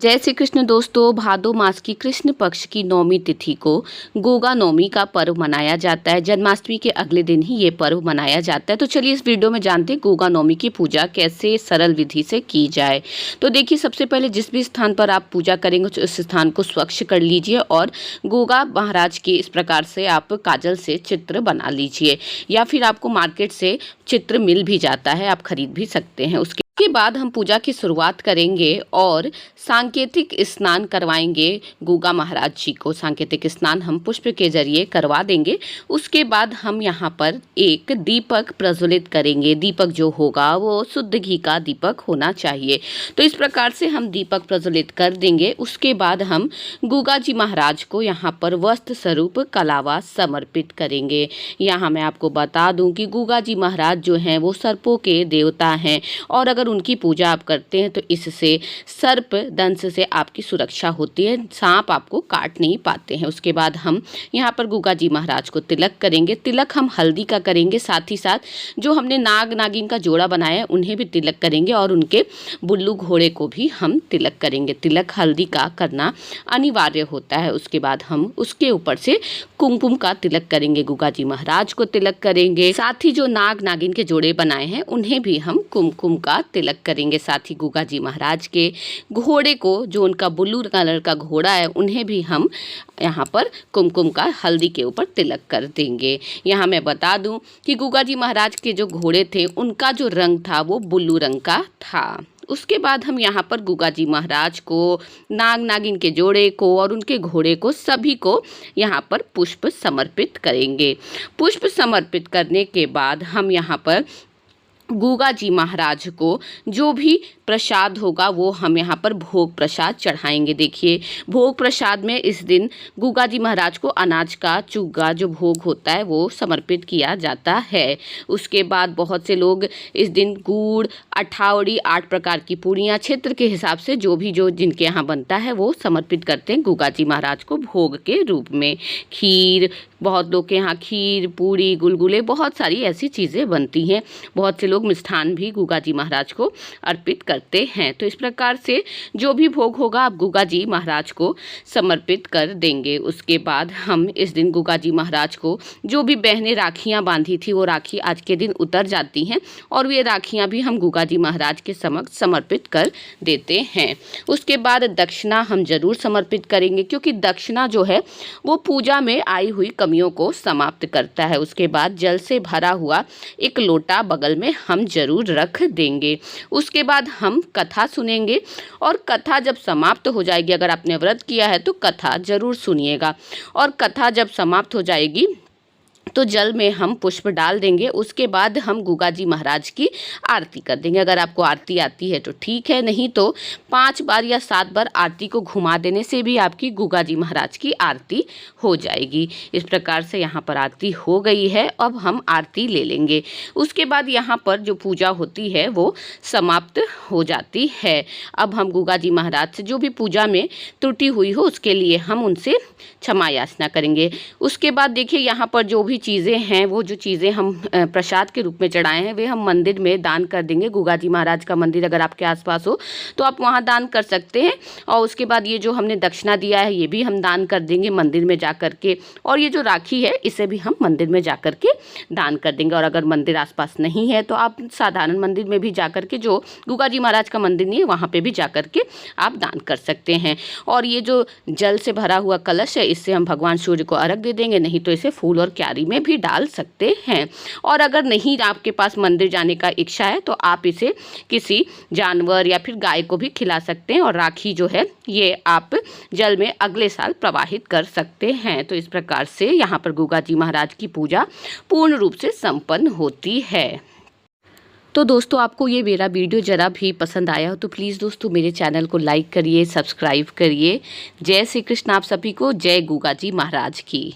जय श्री कृष्ण दोस्तों। भादो मास की कृष्ण पक्ष की नौमी तिथि को गोगा नौमी का पर्व मनाया जाता है। जन्माष्टमी के अगले दिन ही ये पर्व मनाया जाता है। तो चलिए इस वीडियो में जानते हैं गोगा नौमी की पूजा कैसे सरल विधि से की जाए। तो देखिए, सबसे पहले जिस भी स्थान पर आप पूजा करेंगे उस स्थान को स्वच्छ कर लीजिए और गोगा महाराज की इस प्रकार से आप काजल से चित्र बना लीजिए, या फिर आपको मार्केट से चित्र मिल भी जाता है, आप खरीद भी सकते हैं। उसके बाद हम पूजा की शुरुआत करेंगे और सांकेतिक स्नान करवाएंगे गोगा महाराज जी को। सांकेतिक स्नान हम पुष्प के जरिए करवा देंगे। उसके बाद हम यहाँ पर एक दीपक प्रज्वलित करेंगे। दीपक जो होगा वो शुद्ध घी का दीपक होना चाहिए। तो इस प्रकार से हम दीपक प्रज्वलित कर देंगे। उसके बाद हम गोगा जी महाराज को यहाँ पर वस्त्र स्वरूप कलावा समर्पित करेंगे। यहाँ मैं आपको बता दूँ कि गोगा जी महाराज जो हैं वो सर्पों के देवता हैं, और अगर उनकी पूजा आप करते हैं तो इससे सर्प दंश से आपकी सुरक्षा होती है, सांप आपको काट नहीं पाते हैं। उसके बाद हम यहाँ पर गोगा जी महाराज को तिलक करेंगे। तिलक हम हल्दी का करेंगे, साथ ही साथ जो हमने नाग नागिन का जोड़ा बनाया है उन्हें भी तिलक करेंगे, और उनके बुल्लू घोड़े को भी हम तिलक करेंगे। तिलक हल्दी का करना अनिवार्य होता है। उसके बाद हम उसके ऊपर से कुमकुम का तिलक करेंगे। गोगा जी महाराज को तिलक करेंगे, साथ ही जो नाग नागिन के जोड़े बनाए हैं उन्हें भी हम कुमकुम का तिलक करेंगे। साथ ही गोगा जी महाराज के घोड़े को, जो उनका ब्लू कलर का घोड़ा है, उन्हें भी हम यहाँ पर कुमकुम का हल्दी के ऊपर तिलक कर देंगे। यहाँ मैं बता दूं कि गोगा जी महाराज के जो घोड़े थे उनका जो रंग था वो ब्लू रंग का था। उसके बाद हम यहाँ पर गोगा जी महाराज को, नाग नागिन के जोड़े को और उनके घोड़े को, सभी को यहाँ पर पुष्प समर्पित करेंगे। पुष्प समर्पित करने के बाद हम यहाँ पर गोगा जी महाराज को जो भी प्रसाद होगा वो हम यहाँ पर भोग प्रसाद चढ़ाएंगे। देखिए, भोग प्रसाद में इस दिन गोगा जी महाराज को अनाज का चुग्गा जो भोग होता है वो समर्पित किया जाता है। उसके बाद बहुत से लोग इस दिन गुड़, अठावड़ी, 8 प्रकार की पूड़ियाँ क्षेत्र के हिसाब से जो जिनके यहाँ बनता है वो समर्पित करते हैं गोगा जी महाराज को भोग के रूप में। खीर, बहुत लोग के यहाँ खीर, पूड़ी, गुलगुले, बहुत सारी ऐसी चीज़ें बनती हैं। बहुत से लोग मिष्ठान भी गोगा जी महाराज को अर्पित करते हैं। तो इस प्रकार से जो भी भोग होगा आप गोगा जी महाराज को समर्पित कर देंगे। उसके बाद हम इस दिन गोगा जी महाराज को जो भी बहनें राखियाँ बांधी थी वो राखी आज के दिन उतर जाती हैं, और ये राखियाँ भी हम गोगा जी महाराज के समक्ष समर्पित कर देते हैं। उसके बाद दक्षिणा हम जरूर समर्पित करेंगे, क्योंकि दक्षिणा जो है वो पूजा में आई हुई कमियों को समाप्त करता है। उसके बाद जल से भरा हुआ एक लोटा बगल में हम जरूर रख देंगे। उसके बाद हम कथा सुनेंगे, और कथा जब समाप्त हो जाएगी, अगर आपने व्रत किया है तो कथा जरूर सुनिएगा, और कथा जब समाप्त हो जाएगी तो जल में हम पुष्प डाल देंगे। उसके बाद हम गोगा जी महाराज की आरती कर देंगे। अगर आपको आरती आती है तो ठीक है, नहीं तो 5 बार या 7 बार आरती को घुमा देने से भी आपकी गोगा जी महाराज की आरती हो जाएगी। इस प्रकार से यहाँ पर आरती हो गई है, अब हम आरती ले लेंगे। उसके बाद यहाँ पर जो पूजा होती है वो समाप्त हो जाती है। अब हम गोगा जी महाराज से जो भी पूजा में त्रुटि हुई हो उसके लिए हम उनसे क्षमा याचना करेंगे। उसके बाद देखिए, यहाँ पर जो भी चीज़ें हैं, वो जो चीज़ें हम प्रसाद के रूप में चढ़ाए हैं वे हम मंदिर में दान कर देंगे। गोगा जी महाराज का मंदिर अगर आपके आसपास हो तो आप वहाँ दान कर सकते हैं। और उसके बाद ये जो हमने दक्षिणा दिया है ये भी हम दान कर देंगे मंदिर में जा कर के, और ये जो राखी है इसे भी हम मंदिर में जा कर के दान कर देंगे। और अगर मंदिर आसपास नहीं है तो आप साधारण मंदिर में भी जा कर के, जो गोगा जी महाराज का मंदिर नहीं है वहाँ पर भी जा कर के आप दान कर सकते हैं। और ये जो जल से भरा हुआ कलश है इससे हम भगवान सूर्य को अर्घ दे देंगे, नहीं तो इसे फूल और क्यारी में भी डाल सकते हैं। और अगर नहीं आपके पास मंदिर जाने का इच्छा है तो आप इसे किसी जानवर या फिर गाय को भी खिला सकते हैं, और राखी जो है ये आप जल में अगले साल प्रवाहित कर सकते हैं। तो इस प्रकार से यहाँ पर गोगा जी महाराज की पूजा पूर्ण रूप से संपन्न होती है। तो दोस्तों, आपको ये मेरा वीडियो ज़रा भी पसंद आया हो तो प्लीज़ दोस्तों मेरे चैनल को लाइक करिए, सब्सक्राइब करिए। जय श्री कृष्ण आप सभी को। जय गोगा जी महाराज की।